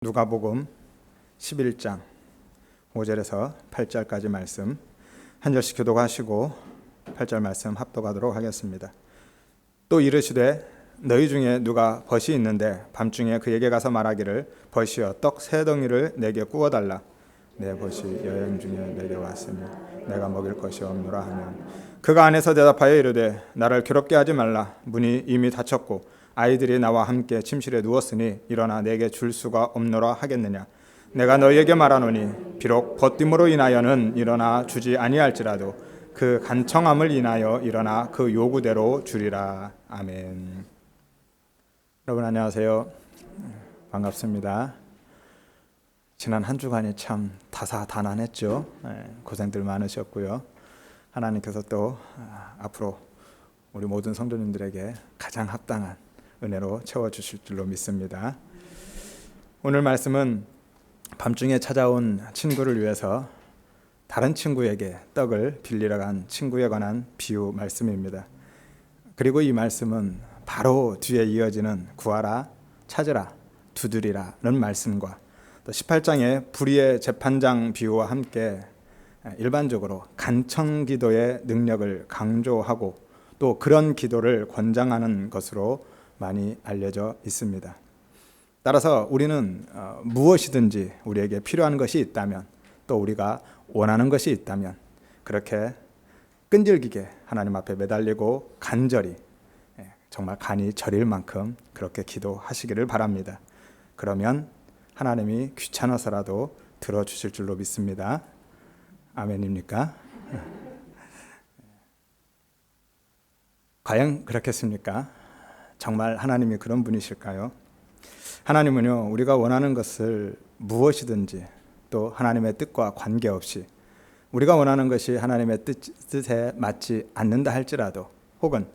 누가복음 11장 5절에서 8절까지 말씀 한 절씩 교독하시고 8절 말씀 합독하도록 하겠습니다. 또 이르시되 너희 중에 누가 벗이 있는데 밤중에 그에게 가서 말하기를 벗이여 떡 세 덩이를 내게 구워달라. 내 벗이 여행 중에 내게 왔으며 내가 먹일 것이 없노라 하면 그가 안에서 대답하여 이르되 나를 괴롭게 하지 말라. 문이 이미 닫혔고 아이들이 나와 함께 침실에 누웠으니 일어나 내게 줄 수가 없노라 하겠느냐. 내가 너희에게 말하노니 비록 벗됨으로 인하여는 일어나 주지 아니할지라도 그 간청함을 인하여 일어나 그 요구대로 주리라. 아멘. 여러분 안녕하세요. 반갑습니다. 지난 한 주간이 참 다사다난했죠. 고생들 많으셨고요. 하나님께서 또 앞으로 우리 모든 성도님들에게 가장 합당한 은혜로 채워주실 줄로 믿습니다. 오늘 말씀은 밤중에 찾아온 친구를 위해서 다른 친구에게 떡을 빌리러 간 친구에 관한 비유 말씀입니다. 그리고 이 말씀은 바로 뒤에 이어지는 구하라, 찾으라, 두드리라는 말씀과 또 18장의 불의의 재판장 비유와 함께 일반적으로 간청 기도의 능력을 강조하고 또 그런 기도를 권장하는 것으로 많이 알려져 있습니다. 따라서 우리는 무엇이든지 우리에게 필요한 것이 있다면 또 우리가 원하는 것이 있다면 그렇게 끈질기게 하나님 앞에 매달리고 간절히 정말 간이 저릴 만큼 그렇게 기도하시기를 바랍니다. 그러면 하나님이 귀찮아서라도 들어주실 줄로 믿습니다. 아멘입니까? 과연 그렇겠습니까? 정말 하나님이 그런 분이실까요? 하나님은요, 우리가 원하는 것을 무엇이든지 또 하나님의 뜻과 관계없이 우리가 원하는 것이 하나님의 뜻에 맞지 않는다 할지라도 혹은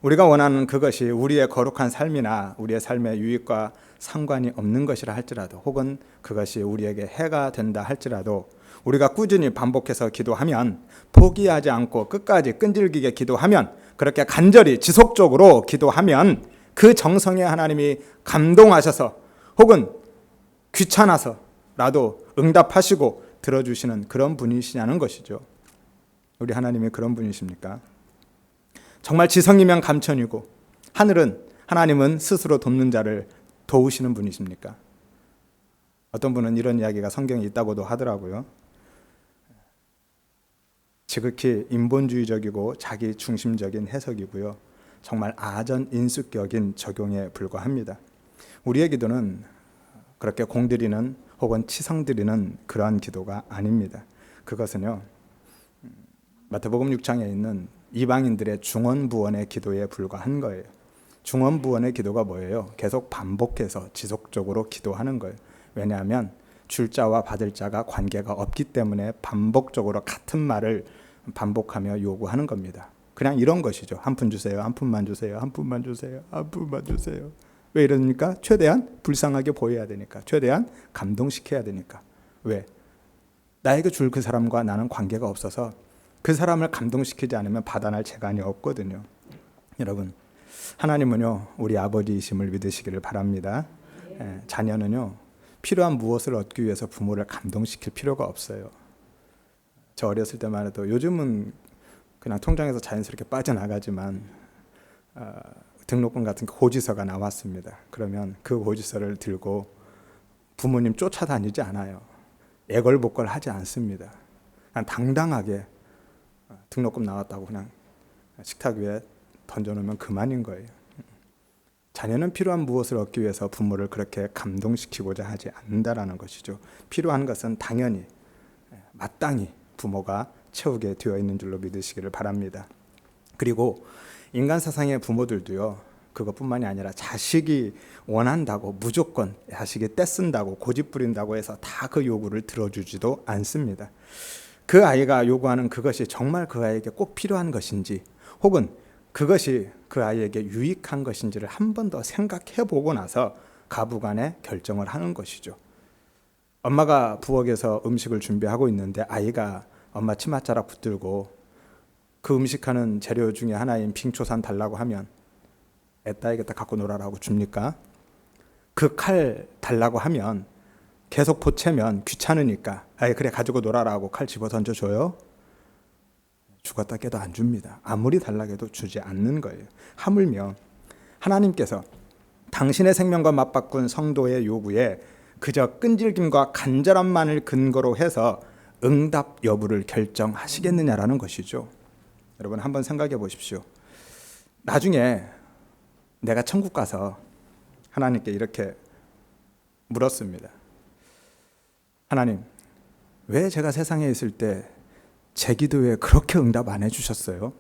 우리가 원하는 그것이 우리의 거룩한 삶이나 우리의 삶의 유익과 상관이 없는 것이라 할지라도 혹은 그것이 우리에게 해가 된다 할지라도 우리가 꾸준히 반복해서 기도하면 포기하지 않고 끝까지 끈질기게 기도하면 그렇게 간절히 지속적으로 기도하면 그 정성에 하나님이 감동하셔서 혹은 귀찮아서라도 응답하시고 들어주시는 그런 분이시냐는 것이죠. 우리 하나님이 그런 분이십니까? 정말 지성이면 감천이고 하나님은 스스로 돕는 자를 도우시는 분이십니까? 어떤 분은 이런 이야기가 성경에 있다고도 하더라고요. 지극히 인본주의적이고 자기 중심적인 해석이고요. 정말 아전인수격인 적용에 불과합니다. 우리의 기도는 그렇게 공들이는 혹은 치성드리는 그러한 기도가 아닙니다. 그것은요, 마태복음 6장에 있는 이방인들의 중언부언의 기도에 불과한 거예요. 중언부언의 기도가 뭐예요? 계속 반복해서 지속적으로 기도하는 거예요. 왜냐하면 줄 자와 받을 자가 관계가 없기 때문에 반복적으로 같은 말을 반복하며 요구하는 겁니다. 그냥 이런 것이죠. 한 푼 주세요. 한 푼만 주세요. 한 푼만 주세요. 한 푼만 주세요. 왜 이러니까? 최대한 불쌍하게 보여야 되니까. 최대한 감동시켜야 되니까. 왜? 나에게 줄 그 사람과 나는 관계가 없어서 그 사람을 감동시키지 않으면 받아낼 재간이 없거든요. 여러분, 하나님은요, 우리 아버지이심을 믿으시기를 바랍니다. 자녀는요, 필요한 무엇을 얻기 위해서 부모를 감동시킬 필요가 없어요. 저 어렸을 때만 해도 요즘은 그냥 통장에서 자연스럽게 빠져나가지만 등록금 같은 고지서가 나왔습니다. 그러면 그 고지서를 들고 부모님 쫓아다니지 않아요. 애걸복걸 하지 않습니다. 그냥 당당하게 등록금 나왔다고 그냥 식탁 위에 던져놓으면 그만인 거예요. 자녀는 필요한 무엇을 얻기 위해서 부모를 그렇게 감동시키고자 하지 않는다라는 것이죠. 필요한 것은 당연히 마땅히 부모가 채우게 되어 있는 줄로 믿으시기를 바랍니다. 그리고 인간 사상의 부모들도요, 그것뿐만이 아니라 자식이 원한다고 무조건 자식이 떼쓴다고 고집부린다고 해서 다 그 요구를 들어주지도 않습니다. 그 아이가 요구하는 그것이 정말 그 아이에게 꼭 필요한 것인지 혹은 그것이 그 아이에게 유익한 것인지를 한 번 더 생각해 보고 나서 가부간에 결정을 하는 것이죠. 엄마가 부엌에서 음식을 준비하고 있는데 아이가 엄마 치맛자락 붙들고 그 음식하는 재료 중에 하나인 빙초산 달라고 하면 애따이겠다 갖고 놀아라고 줍니까? 그 칼 달라고 하면 계속 보채면 귀찮으니까 아예 그래 가지고 놀아라 하고 칼 집어 던져줘요? 죽었다 깨도 안 줍니다. 아무리 달라고 해도 주지 않는 거예요. 하물며 하나님께서 당신의 생명과 맞바꾼 성도의 요구에 그저 끈질김과 간절함만을 근거로 해서 응답 여부를 결정하시겠느냐라는 것이죠. 여러분 한번 생각해 보십시오. 나중에 내가 천국 가서 하나님께 이렇게 물었습니다. 하나님, 왜 제가 세상에 있을 때 제 기도에 그렇게 응답 안 해주셨어요?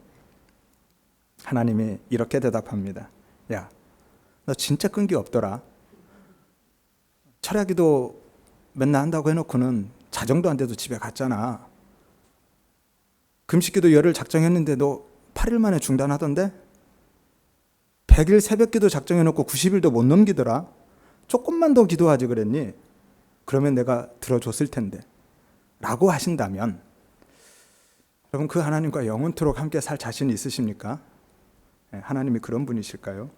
하나님이 이렇게 대답합니다. 야, 너 진짜 끈기 없더라. 철야기도 맨날 한다고 해놓고는 자정도 안 돼도 집에 갔잖아. 금식기도 열흘 작정했는데 너 8일 만에 중단하던데? 100일 새벽기도 작정해놓고 90일도 못 넘기더라. 조금만 더 기도하지 그랬니? 그러면 내가 들어줬을 텐데 라고 하신다면 여러분 그 하나님과 영원토록 함께 살 자신 있으십니까? 하나님이 그런 분이실까요?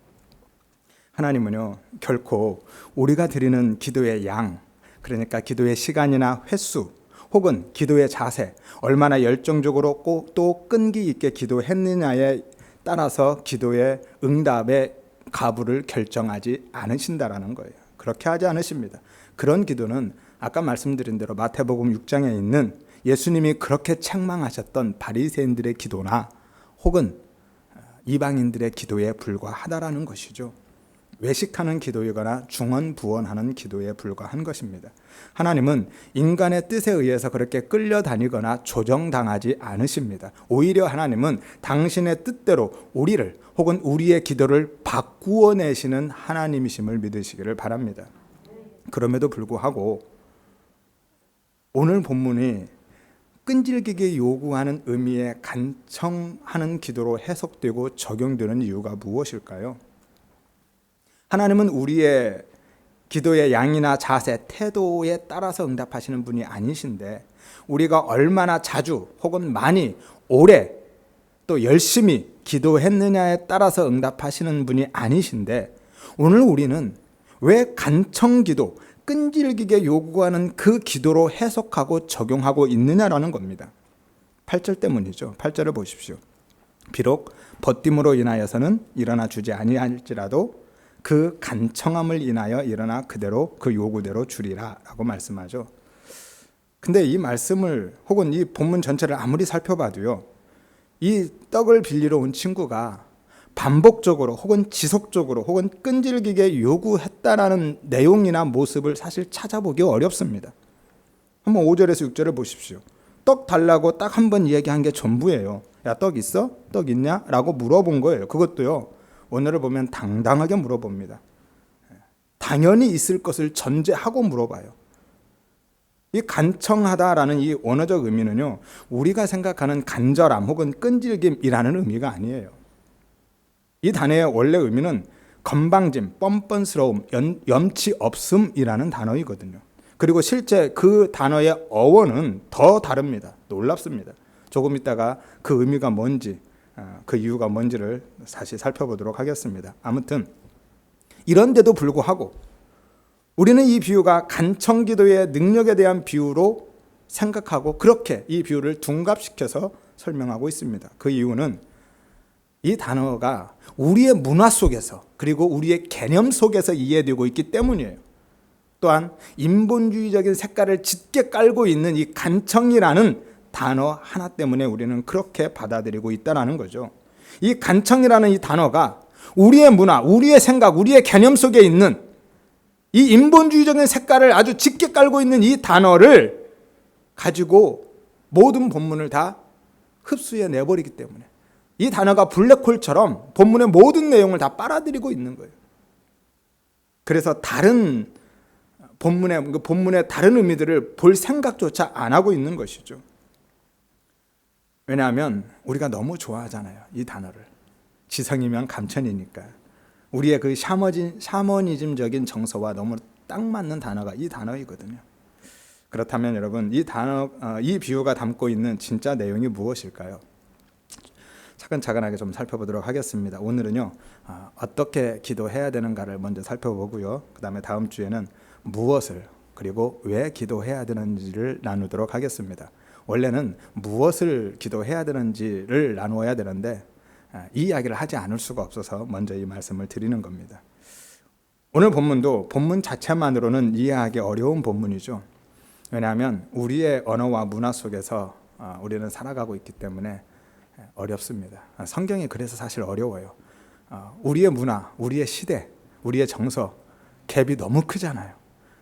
하나님은요 결코 우리가 드리는 기도의 양, 그러니까 기도의 시간이나 횟수 혹은 기도의 자세, 얼마나 열정적으로 꼭 또 끈기 있게 기도했느냐에 따라서 기도의 응답의 가부를 결정하지 않으신다라는 거예요. 그렇게 하지 않으십니다. 그런 기도는 아까 말씀드린 대로 마태복음 6장에 있는 예수님이 그렇게 책망하셨던 바리새인들의 기도나 혹은 이방인들의 기도에 불과하다라는 것이죠. 외식하는 기도이거나 중언부언하는 기도에 불과한 것입니다. 하나님은 인간의 뜻에 의해서 그렇게 끌려다니거나 조정당하지 않으십니다. 오히려 하나님은 당신의 뜻대로 우리를 혹은 우리의 기도를 바꾸어 내시는 하나님이심을 믿으시기를 바랍니다. 그럼에도 불구하고 오늘 본문이 끈질기게 요구하는 의미에 간청하는 기도로 해석되고 적용되는 이유가 무엇일까요? 하나님은 우리의 기도의 양이나 자세, 태도에 따라서 응답하시는 분이 아니신데 우리가 얼마나 자주 혹은 많이 오래 또 열심히 기도했느냐에 따라서 응답하시는 분이 아니신데 오늘 우리는 왜 간청기도, 끈질기게 요구하는 그 기도로 해석하고 적용하고 있느냐라는 겁니다. 8절 때문이죠. 8절을 보십시오. 비록 버팀으로 인하여서는 일어나 주지 아니할지라도 그 간청함을 인하여 일어나 그대로 그 요구대로 주리라 라고 말씀하죠. 근데 이 말씀을 혹은 이 본문 전체를 아무리 살펴봐도요, 이 떡을 빌리러 온 친구가 반복적으로 혹은 지속적으로 혹은 끈질기게 요구했다라는 내용이나 모습을 사실 찾아보기 어렵습니다. 한번 5절에서 6절을 보십시오. 떡 달라고 딱 한 번 이야기한 게 전부예요. 야, 떡 있어? 떡 있냐? 라고 물어본 거예요. 그것도요, 오늘을 보면 당당하게 물어봅니다. 당연히 있을 것을 전제하고 물어봐요. 이 간청하다라는 이 원어적 의미는요, 우리가 생각하는 간절함 혹은 끈질김이라는 의미가 아니에요. 이 단어의 원래 의미는 건방짐, 뻔뻔스러움, 염치 없음이라는 단어이거든요. 그리고 실제 그 단어의 어원은 더 다릅니다. 놀랍습니다. 조금 있다가 그 의미가 뭔지, 그 이유가 뭔지를 다시 살펴보도록 하겠습니다. 아무튼 이런데도 불구하고 우리는 이 비유가 간청기도의 능력에 대한 비유로 생각하고 그렇게 이 비유를 둔갑시켜서 설명하고 있습니다. 그 이유는 이 단어가 우리의 문화 속에서 그리고 우리의 개념 속에서 이해되고 있기 때문이에요. 또한 인본주의적인 색깔을 짙게 깔고 있는 이 간청이라는 단어 하나 때문에 우리는 그렇게 받아들이고 있다는 거죠. 이 간청이라는 이 단어가 우리의 문화, 우리의 생각, 우리의 개념 속에 있는 이 인본주의적인 색깔을 아주 짙게 깔고 있는 이 단어를 가지고 모든 본문을 다 흡수해 내버리기 때문에 이 단어가 블랙홀처럼 본문의 모든 내용을 다 빨아들이고 있는 거예요. 그래서 다른 본문의 다른 의미들을 볼 생각조차 안 하고 있는 것이죠. 왜냐하면 우리가 너무 좋아하잖아요, 이 단어를. 지성이면 감천이니까. 우리의 그 샤머니즘적인 정서와 너무 딱 맞는 단어가 이 단어이거든요. 그렇다면 여러분, 이 비유가 담고 있는 진짜 내용이 무엇일까요? 차근차근하게 좀 살펴보도록 하겠습니다. 오늘은요, 어떻게 기도해야 되는가를 먼저 살펴보고요. 그 다음에 다음 주에는 무엇을 그리고 왜 기도해야 되는지를 나누도록 하겠습니다. 원래는 무엇을 기도해야 되는지를 나누어야 되는데 이 이야기를 하지 않을 수가 없어서 먼저 이 말씀을 드리는 겁니다. 오늘 본문도 본문 자체만으로는 이해하기 어려운 본문이죠. 왜냐하면 우리의 언어와 문화 속에서 우리는 살아가고 있기 때문에 어렵습니다. 성경이 그래서 사실 어려워요. 우리의 문화, 우리의 시대, 우리의 정서 갭이 너무 크잖아요.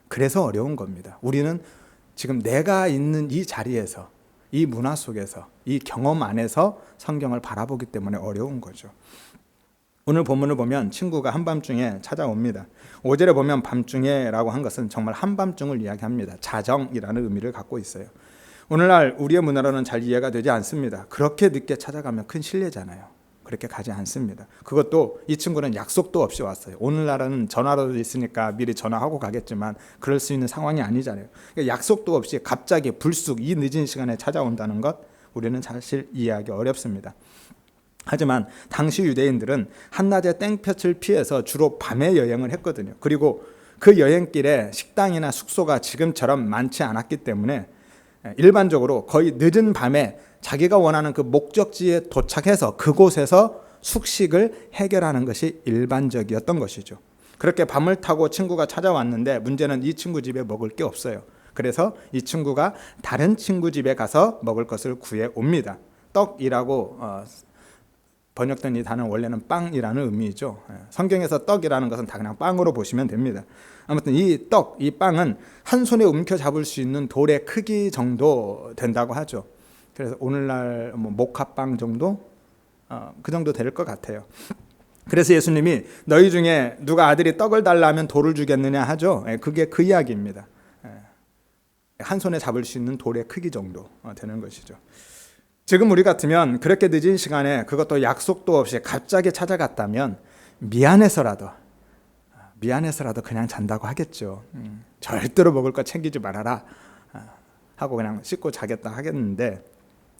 그래서 어려운 겁니다. 우리는 지금 내가 있는 이 자리에서, 이 문화 속에서, 이 경험 안에서 성경을 바라보기 때문에 어려운 거죠. 오늘 본문을 보면 친구가 한밤중에 찾아옵니다. 5절에 보면 밤중에라고 한 것은 정말 한밤중을 이야기합니다. 자정이라는 의미를 갖고 있어요. 오늘날 우리의 문화로는 잘 이해가 되지 않습니다. 그렇게 늦게 찾아가면 큰 실례잖아요. 그렇게 가지 않습니다. 그것도 이 친구는 약속도 없이 왔어요. 오늘날은 전화로도 있으니까 미리 전화하고 가겠지만 그럴 수 있는 상황이 아니잖아요. 그러니까 약속도 없이 갑자기 불쑥 이 늦은 시간에 찾아온다는 것 우리는 사실 이해하기 어렵습니다. 하지만 당시 유대인들은 한낮에 땡볕을 피해서 주로 밤에 여행을 했거든요. 그리고 그 여행길에 식당이나 숙소가 지금처럼 많지 않았기 때문에 일반적으로 거의 늦은 밤에 자기가 원하는 그 목적지에 도착해서 그곳에서 숙식을 해결하는 것이 일반적이었던 것이죠. 그렇게 밤을 타고 친구가 찾아왔는데 문제는 이 친구 집에 먹을 게 없어요. 그래서 이 친구가 다른 친구 집에 가서 먹을 것을 구해 옵니다. 떡이라고 번역된 이 단어는 원래는 빵이라는 의미죠. 성경에서 떡이라는 것은 다 그냥 빵으로 보시면 됩니다. 아무튼 이 떡, 이 빵은 한 손에 움켜잡을 수 있는 돌의 크기 정도 된다고 하죠. 그래서 오늘날 모카빵 정도? 그 정도 될 것 같아요. 그래서 예수님이 너희 중에 누가 아들이 떡을 달라면 돌을 주겠느냐 하죠. 그게 그 이야기입니다. 한 손에 잡을 수 있는 돌의 크기 정도 되는 것이죠. 지금 우리 같으면 그렇게 늦은 시간에 그것도 약속도 없이 갑자기 찾아갔다면 미안해서라도 그냥 잔다고 하겠죠. 절대로 먹을 거 챙기지 말아라 하고 그냥 씻고 자겠다 하겠는데,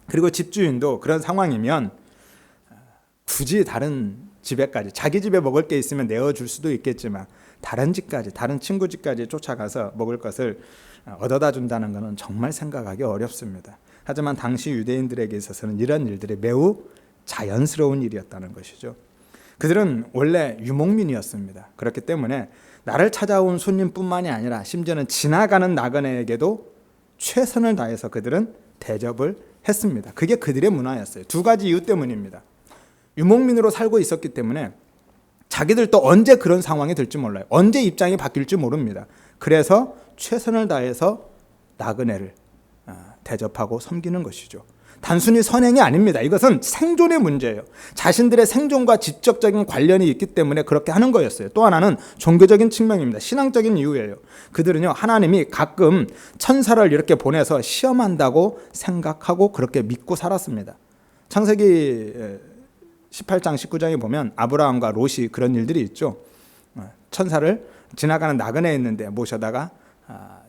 그리고 집주인도 그런 상황이면 굳이 다른 집에까지, 자기 집에 먹을 게 있으면 내어줄 수도 있겠지만 다른 집까지, 다른 친구 집까지 쫓아가서 먹을 것을 얻어다 준다는 것은 정말 생각하기 어렵습니다. 하지만 당시 유대인들에게 있어서는 이런 일들이 매우 자연스러운 일이었다는 것이죠. 그들은 원래 유목민이었습니다. 그렇기 때문에 나를 찾아온 손님뿐만이 아니라 심지어는 지나가는 나그네에게도 최선을 다해서 그들은 대접을 했습니다. 그게 그들의 문화였어요. 두 가지 이유 때문입니다. 유목민으로 살고 있었기 때문에 자기들도 언제 그런 상황이 될지 몰라요. 언제 입장이 바뀔지 모릅니다. 그래서 최선을 다해서 나그네를 대접하고 섬기는 것이죠. 단순히 선행이 아닙니다. 이것은 생존의 문제예요. 자신들의 생존과 직접적인 관련이 있기 때문에 그렇게 하는 거였어요. 또 하나는 종교적인 측면입니다. 신앙적인 이유예요. 그들은요, 하나님이 가끔 천사를 이렇게 보내서 시험한다고 생각하고 그렇게 믿고 살았습니다. 창세기 18장 19장에 보면 아브라함과 롯이 그런 일들이 있죠. 천사를 지나가는 나그네에 있는데 모셔다가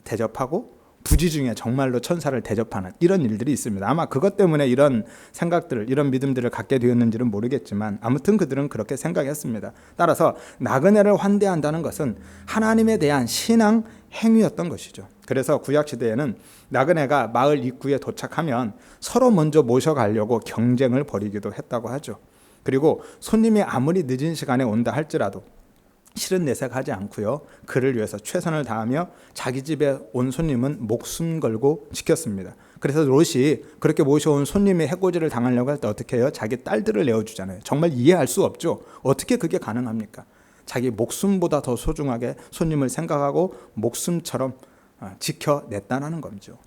대접하고 부지 중에 정말로 천사를 대접하는 이런 일들이 있습니다. 아마 그것 때문에 이런 생각들을, 이런 믿음들을 갖게 되었는지는 모르겠지만 아무튼 그들은 그렇게 생각했습니다. 따라서 나그네를 환대한다는 것은 하나님에 대한 신앙 행위였던 것이죠. 그래서 구약시대에는 나그네가 마을 입구에 도착하면 서로 먼저 모셔가려고 경쟁을 벌이기도 했다고 하죠. 그리고 손님이 아무리 늦은 시간에 온다 할지라도 실은 내색하지 않고요, 그를 위해서 최선을 다하며 자기 집에 온 손님은 목숨 걸고 지켰습니다. 그래서 롯이 그렇게 모셔온 손님의 해코지를 당하려고 할 때 어떻게 해요? 자기 딸들을 내어주잖아요. 정말 이해할 수 없죠. 어떻게 그게 가능합니까? 자기 목숨보다 더 소중하게 손님을 생각하고 목숨처럼 지켜냈다는 거죠.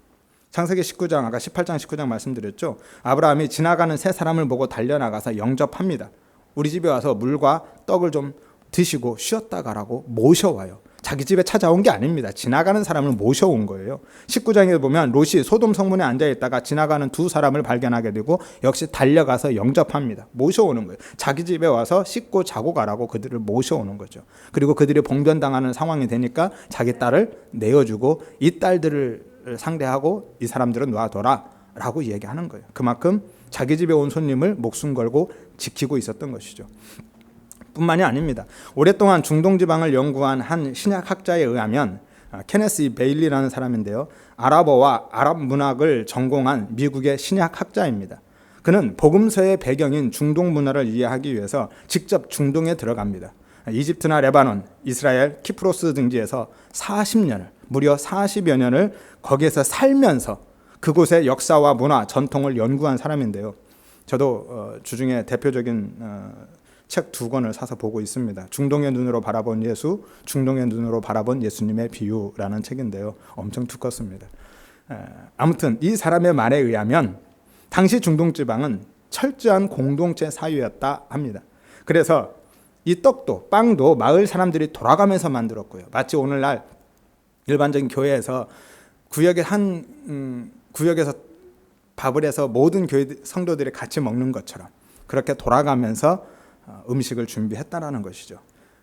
창세기 19장, 아까 18장 19장 말씀드렸죠. 아브라함이 지나가는 세 사람을 보고 달려나가서 영접합니다. 우리 집에 와서 물과 떡을 좀 드시고 쉬었다 가라고 모셔와요. 자기 집에 찾아온 게 아닙니다. 지나가는 사람을 모셔온 거예요. 19장에 보면 롯이 소돔 성문에 앉아있다가 지나가는 두 사람을 발견하게 되고 역시 달려가서 영접합니다. 모셔오는 거예요. 자기 집에 와서 씻고 자고 가라고 그들을 모셔오는 거죠. 그리고 그들이 봉변당하는 상황이 되니까 자기 딸을 내어주고 이 딸들을 상대하고 이 사람들은 놔둬라 라고 얘기하는 거예요. 그만큼 자기 집에 온 손님을 목숨 걸고 지키고 있었던 것이죠. 뿐만이 아닙니다. 오랫동안 중동 지방을 연구한 한 신약학자에 의하면 케네스 베일리라는 사람인데요. 아랍어와 아랍 문학을 전공한 미국의 신약 학자입니다. 그는 복음서의 배경인 중동 문화를 이해하기 위해서 직접 중동에 들어갑니다. 이집트나 레바논, 이스라엘, 키프로스 등지에서 40년을, 무려 40여 년을 거기에서 살면서 그곳의 역사와 문화, 전통을 연구한 사람인데요. 저도 주중에 대표적인 책 2권을 사서 보고 있습니다. 중동의 눈으로 바라본 예수, 중동의 눈으로 바라본 예수님의 비유라는 책인데요. 엄청 두껍습니다. 아무튼 이 사람의 말에 의하면 당시 중동 지방은 철저한 공동체 사유였다 합니다. 그래서 이 떡도 빵도 마을 사람들이 돌아가면서 만들었고요. 마치 오늘날 일반적인 교회에서 구역의 한 구역에서 밥을 해서 모든 교회 성도들이 같이 먹는 것처럼 그렇게 돌아가면서 음식을 준비했다라는 것이죠.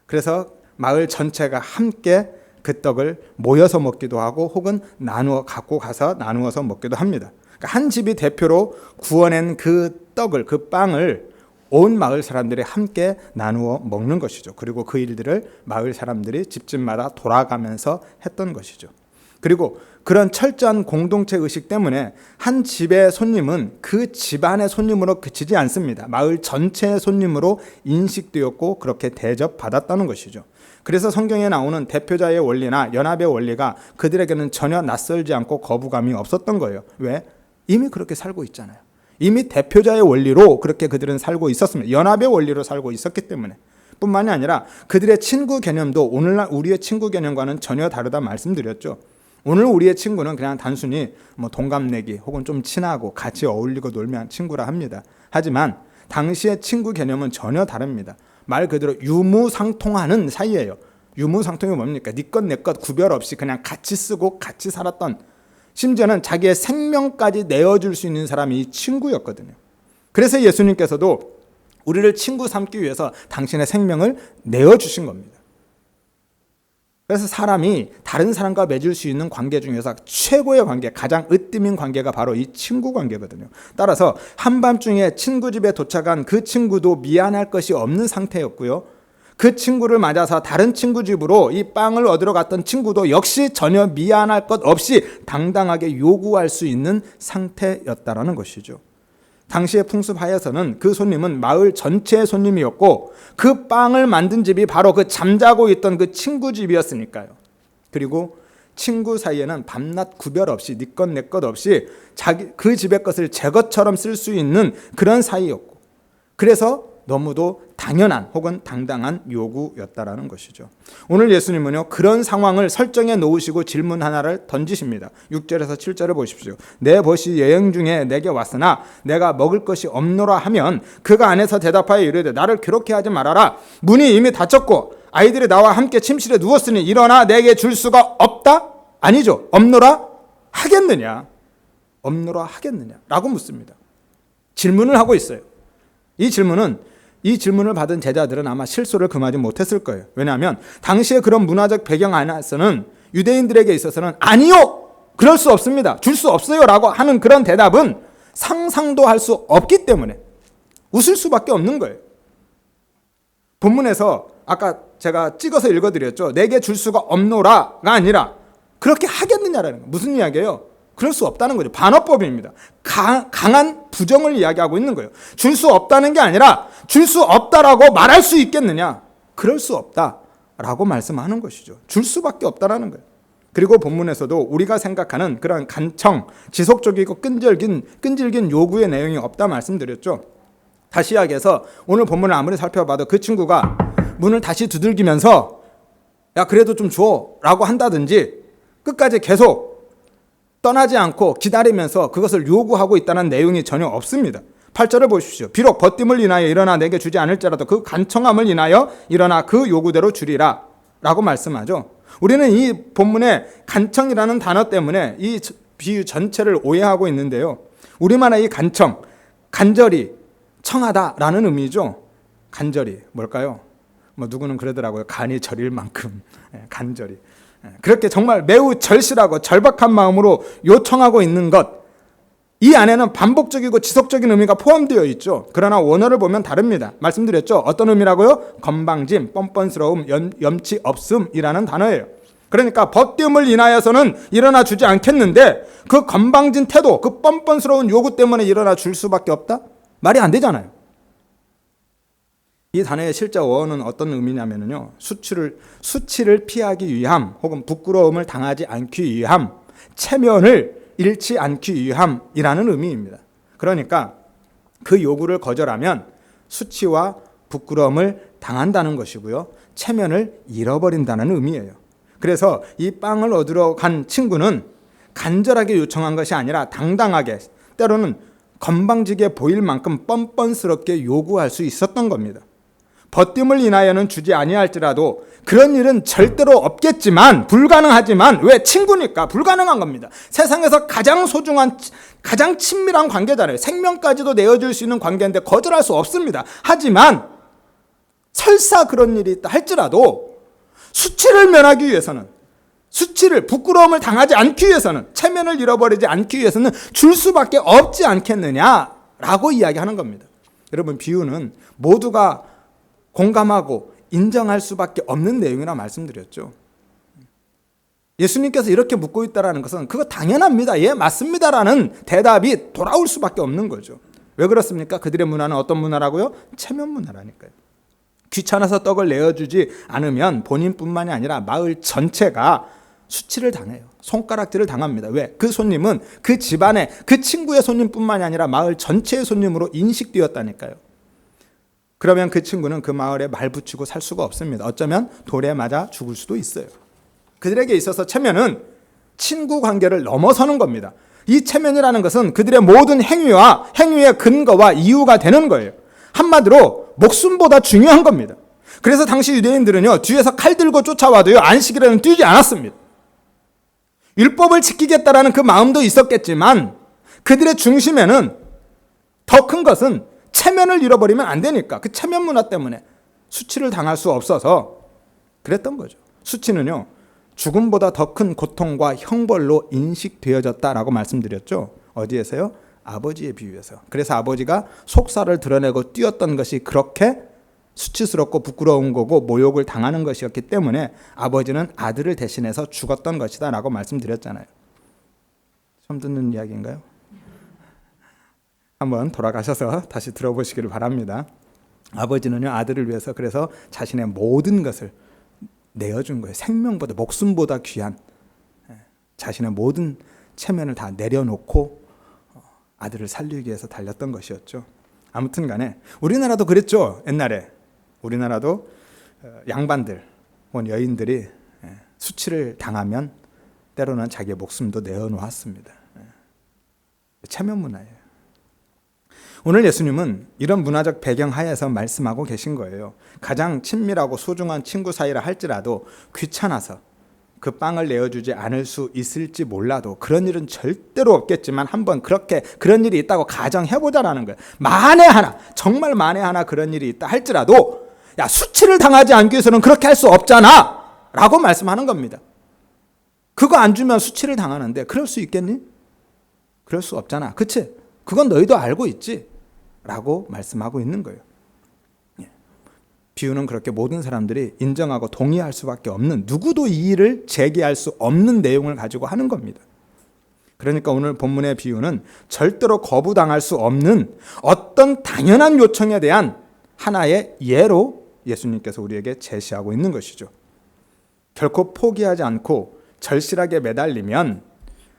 그래서 마을 전체가 함께 그 떡을 모여서 먹기도 하고 혹은 나누어 갖고 가서 나누어서 먹기도 합니다. 그러니까 한 집이 대표로 구워낸 그 떡을, 그 빵을 온 마을 사람들이 함께 나누어 먹는 것이죠. 그리고 그 일들을 마을 사람들이 집집마다 돌아가면서 했던 것이죠. 그리고 그런 철저한 공동체 의식 때문에 한 집의 손님은 그 집안의 손님으로 그치지 않습니다. 마을 전체의 손님으로 인식되었고 그렇게 대접받았다는 것이죠. 그래서 성경에 나오는 대표자의 원리나 연합의 원리가 그들에게는 전혀 낯설지 않고 거부감이 없었던 거예요. 왜? 이미 그렇게 살고 있잖아요. 이미 대표자의 원리로 그렇게 그들은 살고 있었습니다. 연합의 원리로 살고 있었기 때문에. 뿐만이 아니라 그들의 친구 개념도 오늘날 우리의 친구 개념과는 전혀 다르다 말씀드렸죠. 오늘 우리의 친구는 그냥 단순히 동갑내기 혹은 좀 친하고 같이 어울리고 놀면 친구라 합니다. 하지만 당시의 친구 개념은 전혀 다릅니다. 말 그대로 유무상통하는 사이예요. 유무상통이 뭡니까? 네 것 내 것 구별 없이 그냥 같이 쓰고 같이 살았던, 심지어는 자기의 생명까지 내어줄 수 있는 사람이 이 친구였거든요. 그래서 예수님께서도 우리를 친구 삼기 위해서 당신의 생명을 내어주신 겁니다. 그래서 사람이 다른 사람과 맺을 수 있는 관계 중에서 최고의 관계, 가장 으뜸인 관계가 바로 이 친구 관계거든요. 따라서 한밤중에 친구 집에 도착한 그 친구도 미안할 것이 없는 상태였고요. 그 친구를 맞아서 다른 친구 집으로 이 빵을 얻으러 갔던 친구도 역시 전혀 미안할 것 없이 당당하게 요구할 수 있는 상태였다라는 것이죠. 당시의 풍습하에서는 그 손님은 마을 전체의 손님이었고 그 빵을 만든 집이 바로 그 잠자고 있던 그 친구 집이었으니까요. 그리고 친구 사이에는 밤낮 구별 없이 네 것 내 것 없이 그 집의 것을 제 것처럼 쓸 수 있는 그런 사이였고, 그래서 너무도 당연한 혹은 당당한 요구였다라는 것이죠. 오늘 예수님은요, 그런 상황을 설정해 놓으시고 질문 하나를 던지십니다. 6절에서 7절을 보십시오. 내 벗이 여행 중에 내게 왔으나 내가 먹을 것이 없노라 하면 그가 안에서 대답하여 이르되 나를 괴롭게 하지 말아라. 문이 이미 닫혔고 아이들이 나와 함께 침실에 누웠으니 일어나 내게 줄 수가 없다? 아니죠. 없노라 하겠느냐? 없노라 하겠느냐? 라고 묻습니다. 질문을 하고 있어요. 이 질문을 받은 제자들은 아마 실소를 금하지 못했을 거예요. 왜냐하면 당시의 그런 문화적 배경 안에서는 유대인들에게 있어서는 아니요! 그럴 수 없습니다. 줄 수 없어요! 라고 하는 그런 대답은 상상도 할 수 없기 때문에 웃을 수밖에 없는 거예요. 본문에서 아까 제가 찍어서 읽어드렸죠. 내게 줄 수가 없노라가 아니라 그렇게 하겠느냐라는 거예요. 무슨 이야기예요? 그럴 수 없다는 거죠. 반어법입니다. 강한 부정을 이야기하고 있는 거예요. 줄 수 없다는 게 아니라 줄 수 없다라고 말할 수 있겠느냐? 그럴 수 없다라고 말씀하는 것이죠. 줄 수밖에 없다라는 거예요. 그리고 본문에서도 우리가 생각하는 그런 간청, 지속적이고 끈질긴 요구의 내용이 없다 말씀드렸죠. 다시 이야기해서 오늘 본문을 아무리 살펴봐도 그 친구가 문을 다시 두들기면서 야 그래도 좀 줘 라고 한다든지 끝까지 계속 떠나지 않고 기다리면서 그것을 요구하고 있다는 내용이 전혀 없습니다. 8절을 보십시오. 비록 버팀을 인하여 일어나 내게 주지 않을지라도 그 간청함을 인하여 일어나 그 요구대로 주리라 라고 말씀하죠. 우리는 이 본문의 간청이라는 단어 때문에 이 비유 전체를 오해하고 있는데요. 우리만의 이 간청, 간절히 청하다라는 의미죠. 간절히 뭘까요? 누구는 그러더라고요. 간이 저릴 만큼 간절히. 그렇게 정말 매우 절실하고 절박한 마음으로 요청하고 있는 것, 이 안에는 반복적이고 지속적인 의미가 포함되어 있죠. 그러나 원어를 보면 다릅니다. 말씀드렸죠. 어떤 의미라고요? 건방짐, 뻔뻔스러움, 염치 없음이라는 단어예요. 그러니까 법됨을 인하여서는 일어나 주지 않겠는데 그 건방진 태도, 그 뻔뻔스러운 요구 때문에 일어나 줄 수밖에 없다? 말이 안 되잖아요. 이 단어의 실제 어원은 어떤 의미냐면요, 수치를 피하기 위함, 혹은 부끄러움을 당하지 않기 위함, 체면을 잃지 않기 위함이라는 의미입니다. 그러니까 그 요구를 거절하면 수치와 부끄러움을 당한다는 것이고요, 체면을 잃어버린다는 의미예요. 그래서 이 빵을 얻으러 간 친구는 간절하게 요청한 것이 아니라 당당하게, 때로는 건방지게 보일 만큼 뻔뻔스럽게 요구할 수 있었던 겁니다. 벗됨을 인하여는 주지 아니할지라도 그런 일은 절대로 없겠지만, 불가능하지만, 왜? 친구니까 불가능한 겁니다. 세상에서 가장 소중한, 가장 친밀한 관계잖아요. 생명까지도 내어줄 수 있는 관계인데 거절할 수 없습니다. 하지만 설사 그런 일이 있다 할지라도 수치를 면하기 위해서는, 부끄러움을 당하지 않기 위해서는, 체면을 잃어버리지 않기 위해서는 줄 수밖에 없지 않겠느냐라고 이야기하는 겁니다. 여러분, 비유는 모두가 공감하고 인정할 수밖에 없는 내용이라 말씀드렸죠. 예수님께서 이렇게 묻고 있다는 것은 그거 당연합니다, 예, 맞습니다라는 대답이 돌아올 수밖에 없는 거죠. 왜 그렇습니까? 그들의 문화는 어떤 문화라고요? 체면 문화라니까요. 귀찮아서 떡을 내어주지 않으면 본인뿐만이 아니라 마을 전체가 수치를 당해요. 손가락질을 당합니다. 왜? 그 손님은 그 집안의, 그 친구의 손님뿐만이 아니라 마을 전체의 손님으로 인식되었다니까요. 그러면 그 친구는 그 마을에 말 붙이고 살 수가 없습니다. 어쩌면 돌에 맞아 죽을 수도 있어요. 그들에게 있어서 체면은 친구 관계를 넘어서는 겁니다. 이 체면이라는 것은 그들의 모든 행위의 근거와 이유가 되는 거예요. 한마디로 목숨보다 중요한 겁니다. 그래서 당시 유대인들은요, 뒤에서 칼 들고 쫓아와도요, 안식일에는 뛰지 않았습니다. 율법을 지키겠다라는 그 마음도 있었겠지만 그들의 중심에는 더 큰 것은 체면을 잃어버리면 안 되니까, 그 체면 문화 때문에 수치를 당할 수 없어서 그랬던 거죠. 수치는요, 죽음보다 더 큰 고통과 형벌로 인식되어졌다라고 말씀드렸죠. 어디에서요? 아버지의 비유에서. 그래서 아버지가 속살을 드러내고 뛰었던 것이 그렇게 수치스럽고 부끄러운 거고 모욕을 당하는 것이었기 때문에 아버지는 아들을 대신해서 죽었던 것이다 라고 말씀드렸잖아요. 처음 듣는 이야기인가요? 한번 돌아가셔서 다시 들어보시기를 바랍니다. 아버지는요, 아들을 위해서 그래서 자신의 모든 것을 내어준 거예요. 생명보다, 목숨보다 귀한 자신의 모든 체면을 다 내려놓고 아들을 살리기 위해서 달렸던 것이었죠. 아무튼 간에 우리나라도 그랬죠. 옛날에 우리나라도 양반들 혹은 여인들이 수치를 당하면 때로는 자기의 목숨도 내어놓았습니다. 체면 문화예요. 오늘 예수님은 이런 문화적 배경 하에서 말씀하고 계신 거예요. 가장 친밀하고 소중한 친구 사이라 할지라도 귀찮아서 그 빵을 내어주지 않을 수 있을지 몰라도, 그런 일은 절대로 없겠지만 한번 그런 일이 있다고 가정해보자라는 거예요. 만에 하나, 정말 만에 하나 그런 일이 있다 할지라도, 야, 수치를 당하지 않기 위해서는 그렇게 할 수 없잖아 라고 말씀하는 겁니다. 그거 안 주면 수치를 당하는데 그럴 수 있겠니? 그럴 수 없잖아, 그치? 그건 너희도 알고 있지? 라고 말씀하고 있는 거예요. 비유는 그렇게 모든 사람들이 인정하고 동의할 수밖에 없는, 누구도 이 일을 제기할 수 없는 내용을 가지고 하는 겁니다. 그러니까 오늘 본문의 비유는 절대로 거부당할 수 없는 어떤 당연한 요청에 대한 하나의 예로 예수님께서 우리에게 제시하고 있는 것이죠. 결코 포기하지 않고 절실하게 매달리면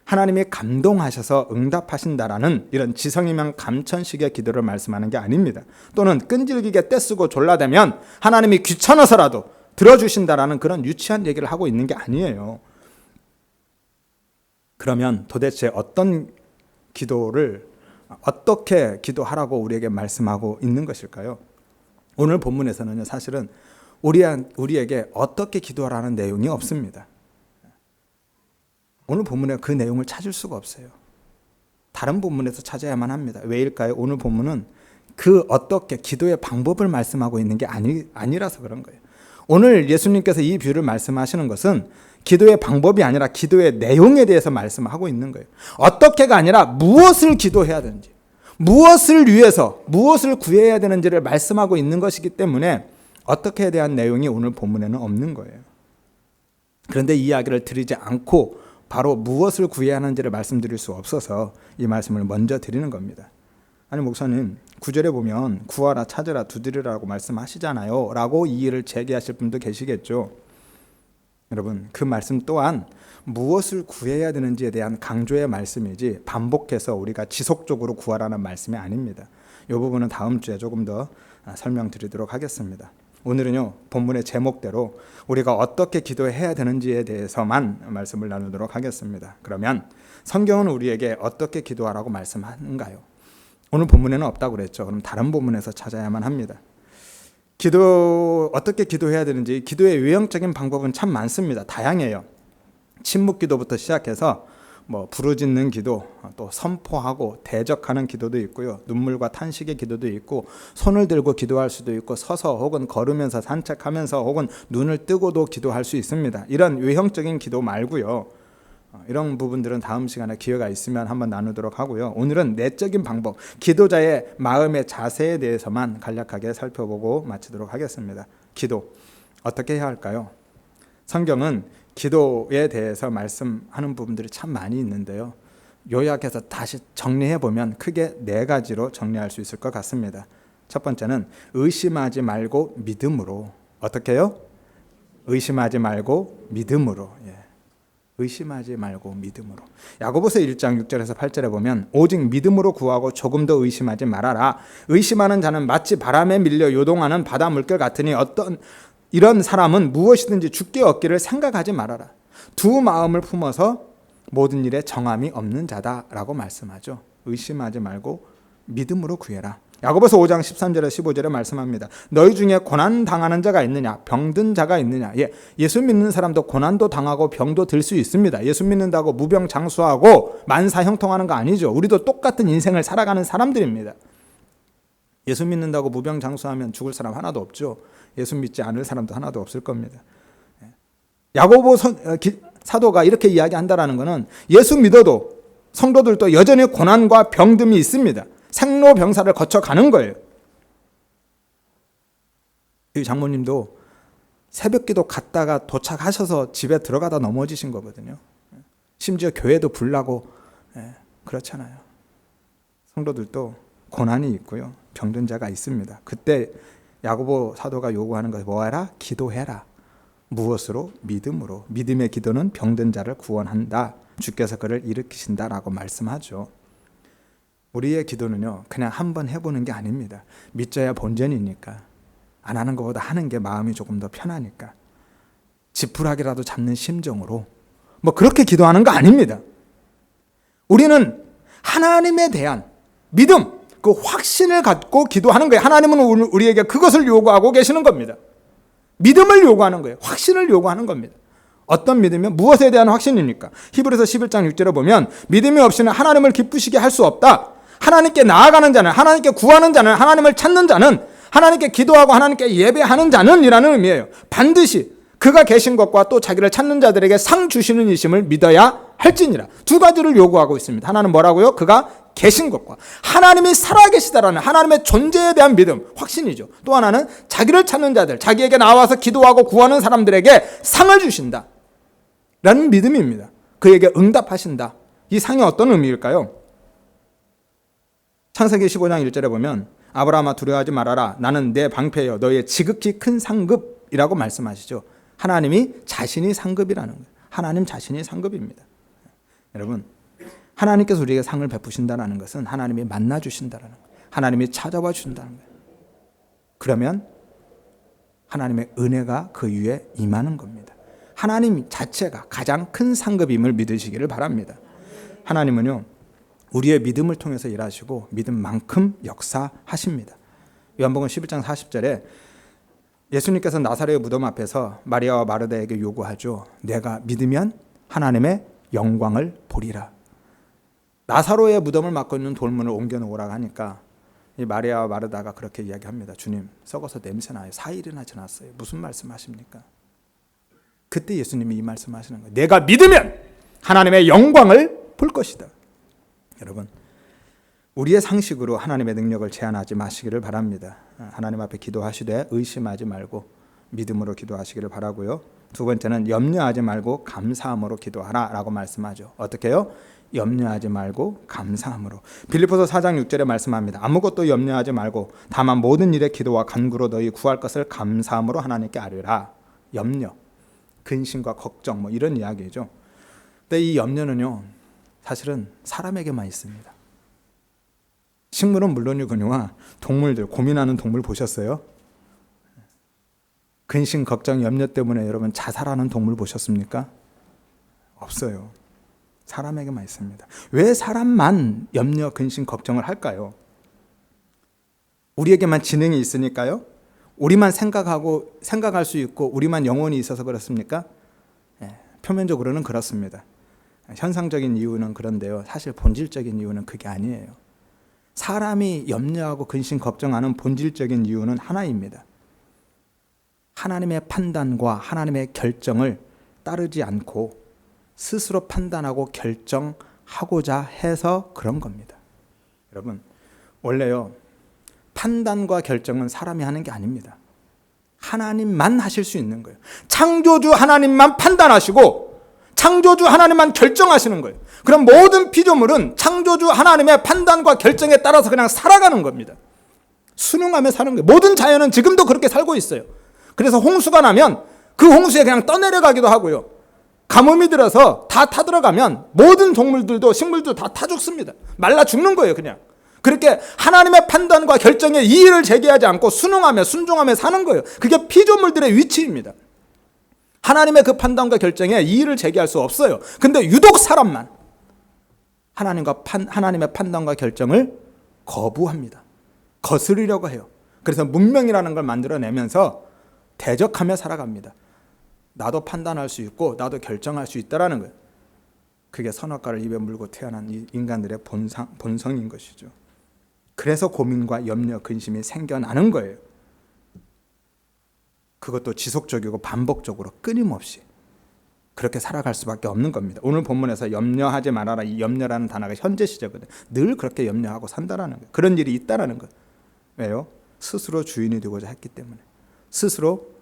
하나님이 감동하셔서 응답하신다라는 이런 지성이면 감천식의 기도를 말씀하는 게 아닙니다. 또는 끈질기게 떼쓰고 졸라대면 하나님이 귀찮아서라도 들어주신다라는 그런 유치한 얘기를 하고 있는 게 아니에요. 그러면 도대체 어떤 기도를 어떻게 기도하라고 우리에게 말씀하고 있는 것일까요? 오늘 본문에서는 사실은 우리에게 어떻게 기도하라는 내용이 없습니다. 오늘 본문에 그 내용을 찾을 수가 없어요. 다른 본문에서 찾아야만 합니다. 왜일까요? 오늘 본문은 그 어떻게 기도의 방법을 말씀하고 있는 게 아니라서 그런 거예요. 오늘 예수님께서 이 비유를 말씀하시는 것은 기도의 방법이 아니라 기도의 내용에 대해서 말씀하고 있는 거예요. 어떻게가 아니라 무엇을 기도해야 되는지, 무엇을 위해서, 무엇을 구해야 되는지를 말씀하고 있는 것이기 때문에 어떻게에 대한 내용이 오늘 본문에는 없는 거예요. 그런데 이 이야기를 드리지 않고 바로 무엇을 구해야 하는지를 말씀드릴 수 없어서 이 말씀을 먼저 드리는 겁니다. 아니 목사님, 9절에 보면 구하라 찾으라 두드리라고 말씀하시잖아요 라고 이의를 제기하실 분도 계시겠죠. 여러분, 그 말씀 또한 무엇을 구해야 되는지에 대한 강조의 말씀이지 반복해서 우리가 지속적으로 구하라는 말씀이 아닙니다. 이 부분은 다음 주에 조금 더 설명드리도록 하겠습니다. 오늘은요, 본문의 제목대로 우리가 어떻게 기도해야 되는지에 대해서만 말씀을 나누도록 하겠습니다. 그러면 성경은 우리에게 어떻게 기도하라고 말씀하는가요? 오늘 본문에는 없다고 그랬죠. 그럼 다른 본문에서 찾아야만 합니다. 어떻게 기도해야 되는지, 기도의 외형적인 방법은 참 많습니다. 다양해요. 침묵 기도부터 시작해서 부르짖는 기도, 또 선포하고 대적하는 기도도 있고요. 눈물과 탄식의 기도도 있고, 손을 들고 기도할 수도 있고, 서서 혹은 걸으면서 산책하면서 혹은 눈을 뜨고도 기도할 수 있습니다. 이런 외형적인 기도 말고요. 이런 부분들은 다음 시간에 기회가 있으면 한번 나누도록 하고요. 오늘은 내적인 방법, 기도자의 마음의 자세에 대해서만 간략하게 살펴보고 마치도록 하겠습니다. 기도, 어떻게 해야 할까요? 성경은 기도에 대해서 말씀하는 부분들이 참 많이 있는데요. 요약해서 다시 정리해보면 크게 4가지로 정리할 수 있을 것 같습니다. 첫 번째는 의심하지 말고 믿음으로. 어떻게 해요? 의심하지 말고 믿음으로. 의심하지 말고 믿음으로. 야고보서 1장 6절에서 8절에 보면 오직 믿음으로 구하고 조금 더 의심하지 말아라. 의심하는 자는 마치 바람에 밀려 요동하는 바다 물결 같으니 이런 사람은 무엇이든지 주께 얻기를 생각하지 말아라. 두 마음을 품어서 모든 일에 정함이 없는 자다라고 말씀하죠. 의심하지 말고 믿음으로 구해라. 야고보서 5장 13절에 15절에 말씀합니다. 너희 중에 고난 당하는 자가 있느냐? 병든 자가 있느냐? 예수 믿는 사람도 고난도 당하고 병도 들 수 있습니다. 예수 믿는다고 무병장수하고 만사형통하는 거 아니죠. 우리도 똑같은 인생을 살아가는 사람들입니다. 예수 믿는다고 무병장수하면 죽을 사람 하나도 없죠. 예수 믿지 않을 사람도 하나도 없을 겁니다. 야고보 사도가 이렇게 이야기한다라는 것은 예수 믿어도 성도들도 여전히 고난과 병듦이 있습니다. 생로병사를 거쳐가는 거예요. 이 장모님도 새벽기도 갔다가 도착하셔서 집에 들어가다 넘어지신 거거든요. 심지어 교회도 불나고 그렇잖아요. 성도들도 고난이 있고요. 병든 자가 있습니다. 그때 야고보 사도가 요구하는 것이 뭐하라? 기도해라. 무엇으로? 믿음으로. 믿음의 기도는 병든 자를 구원한다. 주께서 그를 일으키신다라고 말씀하죠. 우리의 기도는요, 그냥 한번 해보는 게 아닙니다. 믿져야 본전이니까. 안 하는 것보다 하는 게 마음이 조금 더 편하니까. 지푸라기라도 잡는 심정으로 그렇게 기도하는 거 아닙니다. 우리는 하나님에 대한 믿음, 그 확신을 갖고 기도하는 거예요. 하나님은 우리에게 그것을 요구하고 계시는 겁니다. 믿음을 요구하는 거예요. 확신을 요구하는 겁니다. 어떤 믿음이면 무엇에 대한 확신입니까? 히브리서 11장 6절에 보면 믿음이 없이는 하나님을 기쁘시게 할 수 없다. 하나님께 나아가는 자는, 하나님께 구하는 자는, 하나님을 찾는 자는, 하나님께 기도하고 하나님께 예배하는 자는 이라는 의미예요. 반드시 그가 계신 것과 또 자기를 찾는 자들에게 상 주시는 이심을 믿어야 할지니라. 두 가지를 요구하고 있습니다. 하나는 뭐라고요? 그가 계신 것과 하나님이 살아계시다라는 하나님의 존재에 대한 믿음, 확신이죠. 또 하나는 자기를 찾는 자들, 자기에게 나와서 기도하고 구하는 사람들에게 상을 주신다 라는 믿음입니다. 그에게 응답하신다. 이 상이 어떤 의미일까요? 창세기 15장 1절에 보면 아브라함아 두려워하지 말아라. 나는 내 방패여 너의 지극히 큰 상급이라고 말씀하시죠. 하나님이 자신이 상급이라는 거예요. 하나님 자신이 상급입니다. 여러분, 하나님께서 우리에게 상을 베푸신다는 것은 하나님이 만나주신다는 거예요. 하나님이 찾아와 주신다는 거예요. 그러면 하나님의 은혜가 그 위에 임하는 겁니다. 하나님 자체가 가장 큰 상급임을 믿으시기를 바랍니다. 하나님은요, 우리의 믿음을 통해서 일하시고 믿음만큼 역사하십니다. 요한복음 11장 40절에 예수님께서 나사렛의 무덤 앞에서 마리아와 마르다에게 요구하죠. 내가 믿으면 하나님의 영광을 보리라. 나사로의 무덤을 막고 있는 돌문을 옮겨놓으라고 하니까 이 마리아와 마르다가 그렇게 이야기합니다. 주님, 썩어서 냄새나요. 4일이나 지났어요. 무슨 말씀하십니까? 그때 예수님이 이 말씀하시는 거예요. 내가 믿으면 하나님의 영광을 볼 것이다. 여러분, 우리의 상식으로 하나님의 능력을 제한하지 마시기를 바랍니다. 하나님 앞에 기도하시되 의심하지 말고 믿음으로 기도하시기를 바라고요. 두 번째는 염려하지 말고 감사함으로 기도하라 라고 말씀하죠. 어떻게 해요? 염려하지 말고 감사함으로. 빌립보서 4장 6절에 말씀합니다. 아무것도 염려하지 말고 다만 모든 일에 기도와 간구로 너희 구할 것을 감사함으로 하나님께 아뢰라. 염려, 근심과 걱정 뭐 이런 이야기죠. 근데 이 염려는요, 사실은 사람에게만 있습니다. 식물은 물론이거니와 동물들, 고민하는 동물 보셨어요? 근심, 걱정, 염려 때문에 여러분 자살하는 동물 보셨습니까? 없어요. 사람에게만 있습니다. 왜 사람만 염려, 근심, 걱정을 할까요? 우리에게만 지능이 있으니까요? 우리만 생각할 수 있고 우리만 영혼이 있어서 그렇습니까? 표면적으로는 그렇습니다. 현상적인 이유는 그런데요, 사실 본질적인 이유는 그게 아니에요. 사람이 염려하고 근심, 걱정하는 본질적인 이유는 하나입니다. 하나님의 판단과 하나님의 결정을 따르지 않고 스스로 판단하고 결정하고자 해서 그런 겁니다. 여러분, 원래요, 판단과 결정은 사람이 하는 게 아닙니다. 하나님만 하실 수 있는 거예요. 창조주 하나님만 판단하시고 창조주 하나님만 결정하시는 거예요. 그럼 모든 피조물은 창조주 하나님의 판단과 결정에 따라서 그냥 살아가는 겁니다. 순응하며 사는 거예요. 모든 자연은 지금도 그렇게 살고 있어요. 그래서 홍수가 나면 그 홍수에 그냥 떠내려가기도 하고요. 가뭄이 들어서 다 타들어가면 모든 동물들도 식물도 다 타 죽습니다. 말라 죽는 거예요, 그냥. 그렇게 하나님의 판단과 결정에 이의를 제기하지 않고 순응하며 순종하며 사는 거예요. 그게 피조물들의 위치입니다. 하나님의 그 판단과 결정에 이의를 제기할 수 없어요. 근데 유독 사람만 하나님의 판단과 결정을 거부합니다. 거스르려고 해요. 그래서 문명이라는 걸 만들어내면서 대적하며 살아갑니다. 나도 판단할 수 있고 나도 결정할 수 있다라는 거예요. 그게 선악과를 입에 물고 태어난 이 인간들의 본성인 것이죠. 그래서 고민과 염려, 근심이 생겨나는 거예요. 그것도 지속적이고 반복적으로 끊임없이 그렇게 살아갈 수밖에 없는 겁니다. 오늘 본문에서 염려하지 말아라, 이 염려라는 단어가 현재 시제거든요. 늘 그렇게 염려하고 산다라는 거예요. 그런 일이 있다라는 거예요. 왜요? 스스로 주인이 되고자 했기 때문에, 스스로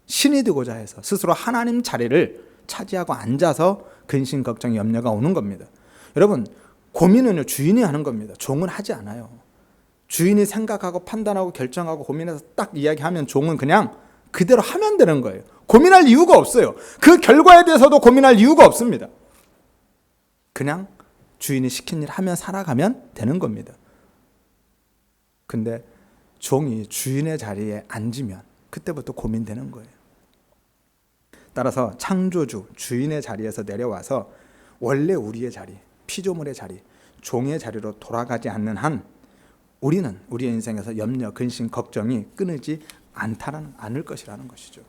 신이 되고자 해서, 스스로 하나님 자리를 차지하고 앉아서 근심, 걱정, 염려가 오는 겁니다. 여러분, 고민은요, 주인이 하는 겁니다. 종은 하지 않아요. 주인이 생각하고 판단하고 결정하고 고민해서 딱 이야기하면 종은 그냥 그대로 하면 되는 거예요. 고민할 이유가 없어요. 그 결과에 대해서도 고민할 이유가 없습니다. 그냥 주인이 시킨 일 하면 살아가면 되는 겁니다. 근데 종이 주인의 자리에 앉으면 그때부터 고민되는 거예요. 따라서 창조주, 주인의 자리에서 내려와서 원래 우리의 자리, 피조물의 자리, 종의 자리로 돌아가지 않는 한 우리는 우리의 인생에서 염려, 근심, 걱정이 끊이지 않을 것이라는 것이죠.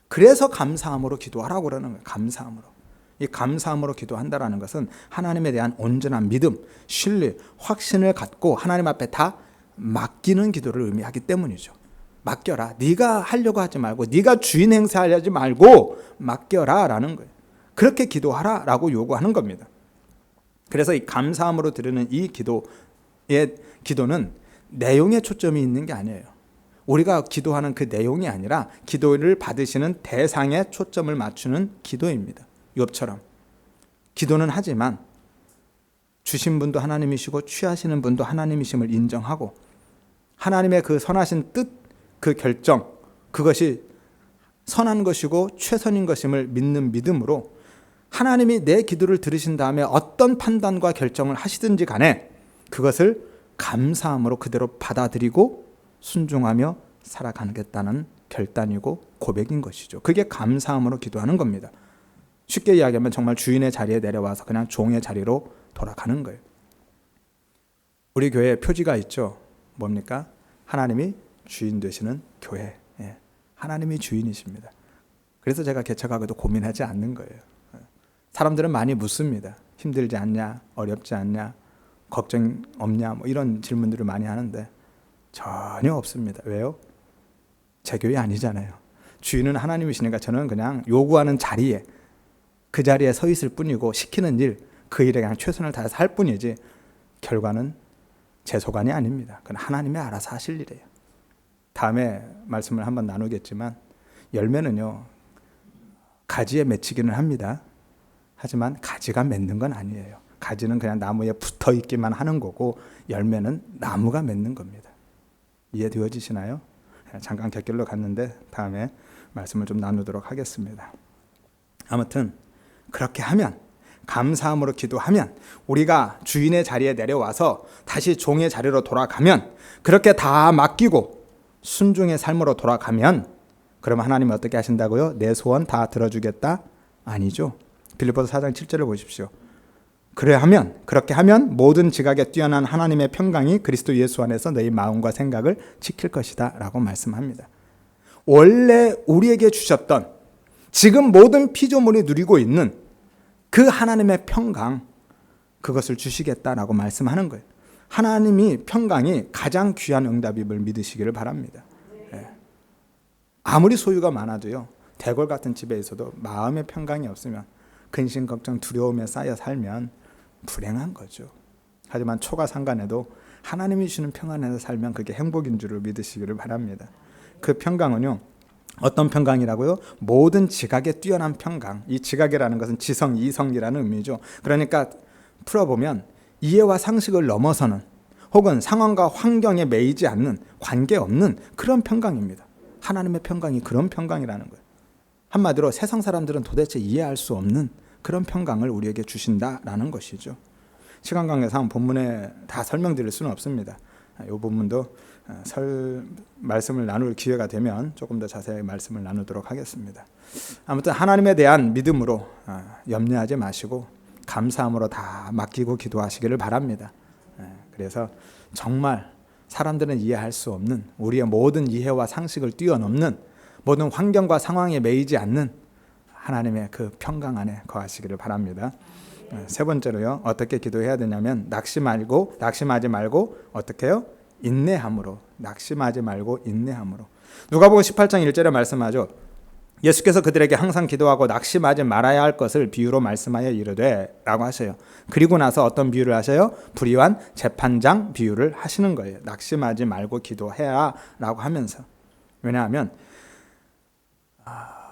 그래서 감사함으로 기도하라고 그러는 거예요. 감사함으로. 이 감사함으로 기도한다라는 것은 하나님에 대한 온전한 믿음, 신뢰, 확신을 갖고 하나님 앞에 다 맡기는 기도를 의미하기 때문이죠. 맡겨라. 네가 하려고 하지 말고, 네가 주인 행세하려지 말고 맡겨라 라는 거예요. 그렇게 기도하라 라고 요구하는 겁니다. 그래서 이 감사함으로 드리는 이 기도는 내용에 초점이 있는 게 아니에요. 우리가 기도하는 그 내용이 아니라 기도를 받으시는 대상에 초점을 맞추는 기도입니다. 욥처럼 기도는 하지만 주신 분도 하나님이시고 취하시는 분도 하나님이심을 인정하고 하나님의 그 선하신 뜻, 그 결정, 그것이 선한 것이고 최선인 것임을 믿는 믿음으로 하나님이 내 기도를 들으신 다음에 어떤 판단과 결정을 하시든지 간에 그것을 감사함으로 그대로 받아들이고 순종하며 살아가겠다는 결단이고 고백인 것이죠. 그게 감사함으로 기도하는 겁니다. 쉽게 이야기하면 정말 주인의 자리에 내려와서 그냥 종의 자리로 돌아가는 거예요. 우리 교회에 표지가 있죠. 뭡니까? 하나님이 주인 되시는 교회. 하나님이 주인이십니다. 그래서 제가 개척하고도 고민하지 않는 거예요. 사람들은 많이 묻습니다. 힘들지 않냐? 어렵지 않냐? 걱정 없냐? 뭐 이런 질문들을 많이 하는데 전혀 없습니다. 왜요? 제 교회 아니잖아요. 주인은 하나님이시니까 저는 그냥 요구하는 자리에 그 자리에 서 있을 뿐이고 시키는 일, 그 일에 그냥 최선을 다해서 할 뿐이지 결과는 제 소관이 아닙니다. 그건 하나님이 알아서 하실 일이에요. 다음에 말씀을 한번 나누겠지만 열매는요 가지에 맺히기는 합니다. 하지만 가지가 맺는 건 아니에요. 가지는 그냥 나무에 붙어 있기만 하는 거고 열매는 나무가 맺는 겁니다. 이해되어지시나요? 잠깐 곁길로 갔는데 다음에 말씀을 좀 나누도록 하겠습니다. 아무튼 그렇게 하면, 감사함으로 기도하면, 우리가 주인의 자리에 내려와서 다시 종의 자리로 돌아가면, 그렇게 다 맡기고 순종의 삶으로 돌아가면, 그러면 하나님이 어떻게 하신다고요? 내 소원 다 들어주겠다? 아니죠. 빌립보서 4장 7절을 보십시오. 그렇게 하면 모든 지각에 뛰어난 하나님의 평강이 그리스도 예수 안에서 너희 마음과 생각을 지킬 것이다 라고 말씀합니다. 원래 우리에게 주셨던, 지금 모든 피조물이 누리고 있는 그 하나님의 평강, 그것을 주시겠다라고 말씀하는 거예요. 하나님이 평강이 가장 귀한 응답임을 믿으시기를 바랍니다. 아무리 소유가 많아도요, 대궐 같은 집에 있어도 마음의 평강이 없으면, 근심 걱정 두려움에 쌓여 살면 불행한 거죠. 하지만 초가상간에도 하나님이 주시는 평안 안에서 살면 그게 행복인 줄을 믿으시기를 바랍니다. 그 평강은요, 어떤 평강이라고요? 모든 지각에 뛰어난 평강. 이 지각이라는 것은 지성, 이성이라는 의미죠. 그러니까 풀어보면 이해와 상식을 넘어서는, 혹은 상황과 환경에 매이지 않는, 관계없는 그런 평강입니다. 하나님의 평강이 그런 평강이라는 거예요. 한마디로 세상 사람들은 도대체 이해할 수 없는 그런 평강을 우리에게 주신다라는 것이죠. 시간 관계상 본문에 다 설명드릴 수는 없습니다. 이 부분도 말씀을 나눌 기회가 되면 조금 더 자세히 말씀을 나누도록 하겠습니다. 아무튼 하나님에 대한 믿음으로 염려하지 마시고 감사함으로 다 맡기고 기도하시기를 바랍니다. 그래서 정말 사람들은 이해할 수 없는, 우리의 모든 이해와 상식을 뛰어넘는, 모든 환경과 상황에 매이지 않는 하나님의 그 평강 안에 거하시기를 바랍니다. 세 번째로요, 어떻게 기도해야 되냐면 낙심하지 말고 어떻게 해요? 인내함으로. 낙심하지 말고 인내함으로. 누가복음 18장 1절에 말씀하죠. 예수께서 그들에게 항상 기도하고 낙심하지 말아야 할 것을 비유로 말씀하여 이르되 라고 하셔요. 그리고 나서 어떤 비유를 하셔요? 불의한 재판장 비유를 하시는 거예요. 낙심하지 말고 기도해야 라고 하면서. 왜냐하면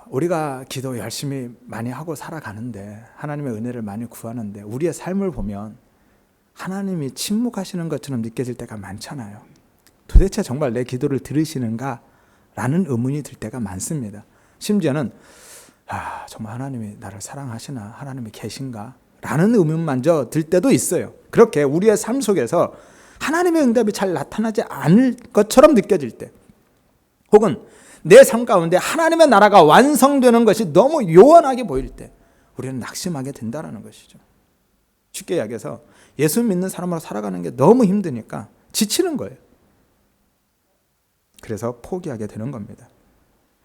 우리가 기도 열심히 많이 하고 살아가는데, 하나님의 은혜를 많이 구하는데, 우리의 삶을 보면 하나님이 침묵하시는 것처럼 느껴질 때가 많잖아요. 도대체 정말 내 기도를 들으시는가? 라는 의문이 들 때가 많습니다. 심지어는 정말 하나님이 나를 사랑하시나? 하나님이 계신가? 라는 의문마저 들 때도 있어요. 그렇게 우리의 삶 속에서 하나님의 응답이 잘 나타나지 않을 것처럼 느껴질 때, 혹은 내 삶 가운데 하나님의 나라가 완성되는 것이 너무 요원하게 보일 때 우리는 낙심하게 된다는 것이죠. 쉽게 이야기해서 예수 믿는 사람으로 살아가는 게 너무 힘드니까 지치는 거예요. 그래서 포기하게 되는 겁니다.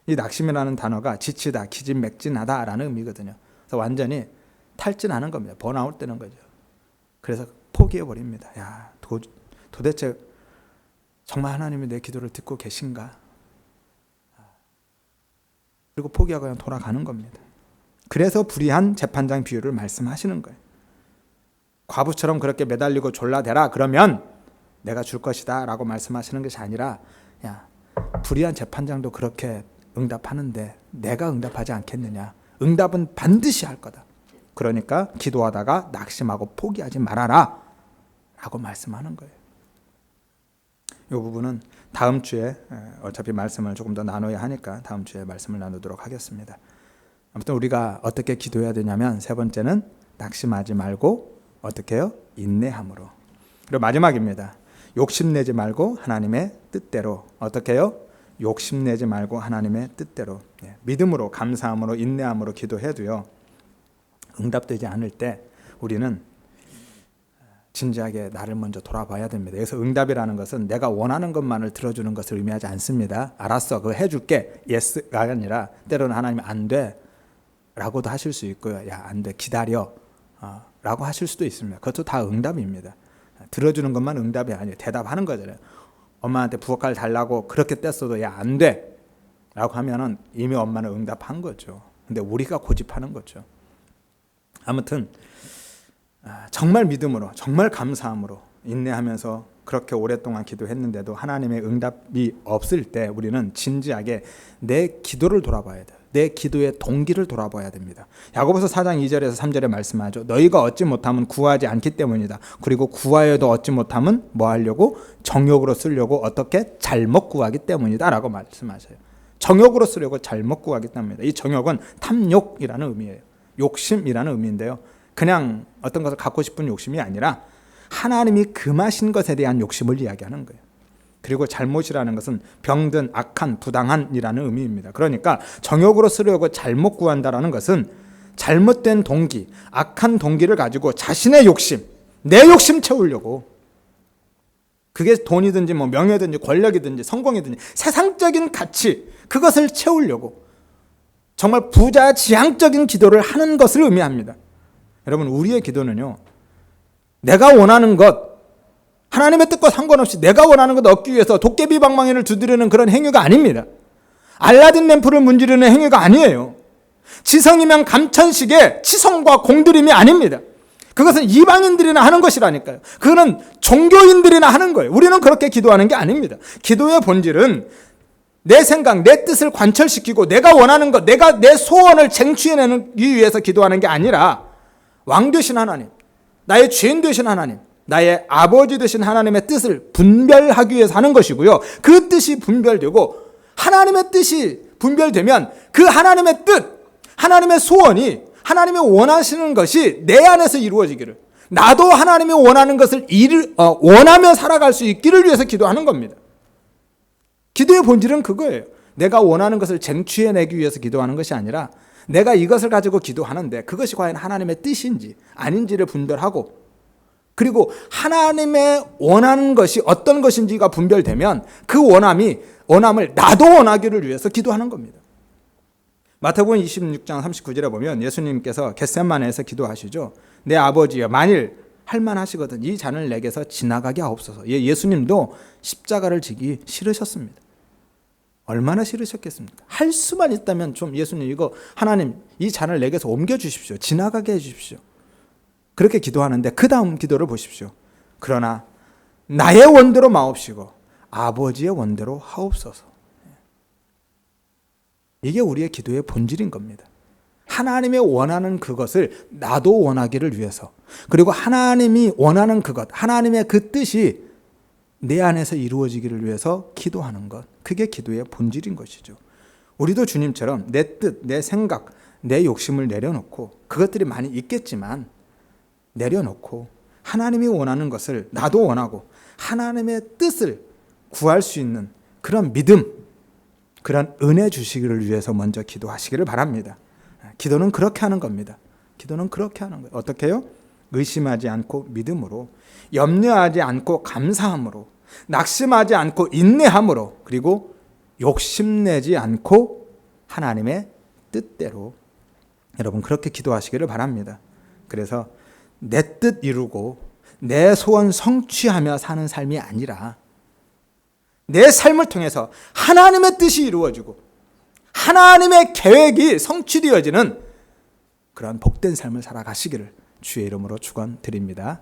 이 낙심이라는 단어가 지치다, 기진맥진하다라는 의미거든요. 그래서 완전히 탈진하는 겁니다. 번아웃 되는 거죠. 그래서 포기해버립니다. 도대체 정말 하나님이 내 기도를 듣고 계신가? 그리고 포기하고 그냥 돌아가는 겁니다. 그래서 불의한 재판장 비유를 말씀하시는 거예요. 과부처럼 그렇게 매달리고 졸라대라 그러면 내가 줄 것이다 라고 말씀하시는 것이 아니라, 불의한 재판장도 그렇게 응답하는데 내가 응답하지 않겠느냐? 응답은 반드시 할 거다. 그러니까 기도하다가 낙심하고 포기하지 말아라 라고 말씀하는 거예요. 이 부분은 다음 주에, 어차피 말씀을 조금 더 나눠야 하니까 다음 주에 말씀을 나누도록 하겠습니다. 아무튼 우리가 어떻게 기도해야 되냐면, 세 번째는 낙심하지 말고 어떻게 해요? 인내함으로. 그리고 마지막입니다. 욕심내지 말고 하나님의 뜻대로. 어떻게 해요? 욕심내지 말고 하나님의 뜻대로. 믿음으로, 감사함으로, 인내함으로 기도해도요, 응답되지 않을 때 우리는 진지하게 나를 먼저 돌아봐야 됩니다. 그래서 응답이라는 것은 내가 원하는 것만을 들어주는 것을 의미하지 않습니다. 알았어, 그거 해줄게, 예스가 아니라 때로는 하나님이 안 돼 라고도 하실 수 있고요. 안 돼, 기다려 라고 하실 수도 있습니다. 그것도 다 응답입니다. 들어주는 것만 응답이 아니에요. 대답하는 거잖아요. 엄마한테 부엌칼 달라고 그렇게 뗐어도 안 돼 라고 하면은 이미 엄마는 응답한 거죠. 근데 우리가 고집하는 거죠. 아무튼 정말 믿음으로, 정말 감사함으로 인내하면서 그렇게 오랫동안 기도했는데도 하나님의 응답이 없을 때 우리는 진지하게 내 기도를 돌아봐야 돼요. 내 기도의 동기를 돌아봐야 됩니다. 야고보서 4장 2절에서 3절에 말씀하죠. 너희가 얻지 못하면 구하지 않기 때문이다. 그리고 구하여도 얻지 못하면 뭐 하려고? 정욕으로 쓰려고 어떻게? 잘못 구하기 때문이다 라고 말씀하셔요. 정욕으로 쓰려고 잘못 구하기 때문이다. 이 정욕은 탐욕이라는 의미예요. 욕심이라는 의미인데요. 그냥 어떤 것을 갖고 싶은 욕심이 아니라 하나님이 금하신 것에 대한 욕심을 이야기하는 거예요. 그리고 잘못이라는 것은 병든, 악한, 부당한이라는 의미입니다. 그러니까 정욕으로 쓰려고 잘못 구한다라는 것은 잘못된 동기, 악한 동기를 가지고 자신의 욕심, 내 욕심 채우려고, 그게 돈이든지 뭐 명예든지 권력이든지 성공이든지 세상적인 가치, 그것을 채우려고 정말 부자지향적인 기도를 하는 것을 의미합니다. 여러분, 우리의 기도는요, 내가 원하는 것, 하나님의 뜻과 상관없이 내가 원하는 것 얻기 위해서 도깨비 방망이를 두드리는 그런 행위가 아닙니다. 알라딘 램프를 문지르는 행위가 아니에요. 지성이면 감천식의 치성과 공들임이 아닙니다. 그것은 이방인들이나 하는 것이라니까요. 그거는 종교인들이나 하는 거예요. 우리는 그렇게 기도하는 게 아닙니다. 기도의 본질은 내 생각, 내 뜻을 관철시키고 내가 원하는 것, 내가 내 소원을 쟁취해내기 위해서 기도하는 게 아니라 왕 되신 하나님, 나의 주인 되신 하나님, 나의 아버지 되신 하나님의 뜻을 분별하기 위해서 하는 것이고요. 그 뜻이 분별되고 하나님의 뜻이 분별되면 그 하나님의 뜻, 하나님의 소원이, 하나님이 원하시는 것이 내 안에서 이루어지기를, 나도 하나님이 원하는 것을 원하며 살아갈 수 있기를 위해서 기도하는 겁니다. 기도의 본질은 그거예요. 내가 원하는 것을 쟁취해내기 위해서 기도하는 것이 아니라 내가 이것을 가지고 기도하는데 그것이 과연 하나님의 뜻인지 아닌지를 분별하고, 그리고 하나님의 원하는 것이 어떤 것인지가 분별되면 그 원함을 나도 원하기를 위해서 기도하는 겁니다. 마태복음 26장 39절에 보면 예수님께서 겟세마네에서 기도하시죠. 내 아버지여, 만일 할만하시거든 이 잔을 내게서 지나가게 하옵소서. 예수님도 십자가를 지기 싫으셨습니다. 얼마나 싫으셨겠습니까? 할 수만 있다면 좀 예수님, 이거 하나님 이 잔을 내게서 옮겨 주십시오. 지나가게 해 주십시오. 그렇게 기도하는데 그 다음 기도를 보십시오. 그러나 나의 원대로 마옵시고 아버지의 원대로 하옵소서. 이게 우리의 기도의 본질인 겁니다. 하나님의 원하는 그것을 나도 원하기를 위해서, 그리고 하나님이 원하는 그것, 하나님의 그 뜻이 내 안에서 이루어지기를 위해서 기도하는 것, 그게 기도의 본질인 것이죠. 우리도 주님처럼 내 뜻, 내 생각, 내 욕심을 내려놓고, 그것들이 많이 있겠지만 내려놓고 하나님이 원하는 것을 나도 원하고 하나님의 뜻을 구할 수 있는 그런 믿음, 그런 은혜 주시기를 위해서 먼저 기도하시기를 바랍니다. 기도는 그렇게 하는 겁니다. 기도는 그렇게 하는 거예요. 어떻게 해요? 의심하지 않고 믿음으로, 염려하지 않고 감사함으로, 낙심하지 않고 인내함으로, 그리고 욕심내지 않고 하나님의 뜻대로. 여러분, 그렇게 기도하시기를 바랍니다. 그래서 내 뜻 이루고 내 소원 성취하며 사는 삶이 아니라 내 삶을 통해서 하나님의 뜻이 이루어지고 하나님의 계획이 성취되어지는 그런 복된 삶을 살아가시기를 주의 이름으로 축원드립니다.